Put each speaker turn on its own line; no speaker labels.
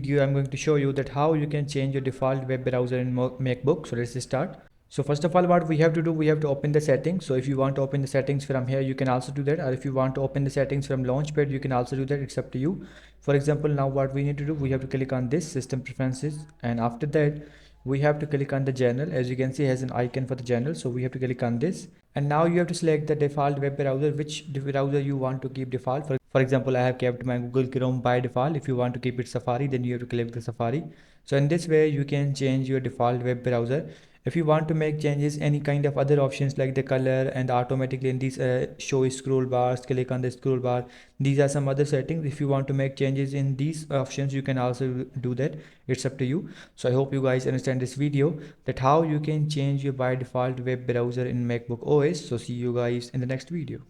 video I'm going to show you that how you can change your default web browser in MacBook. So let's start. So first of all, what we have to do, we have to open the settings. So if you want to open the settings from here, you can also do that. Or if you want to open the settings from Launchpad, you can also do that. It's up to you. For example, now what we need to do, we have to click on this system preferences, and after that we have to click on the general. As you can see, it has an icon for the general, so we have to click on this, and now you have to select the default web browser, which browser you want to keep default. For example, I have kept my Google Chrome by default. If you want to keep it Safari, then you have to click the Safari. So in this way you can change your default web browser. If you want to make changes, any kind of other options like the color and automatically in these show scroll bars, click on the scroll bar, these are some other settings. If you want to make changes in these options, you can also do that. It's up to you. So I hope you guys understand this video, that how you can change your by default web browser in MacBook OS. So see you guys in the next video.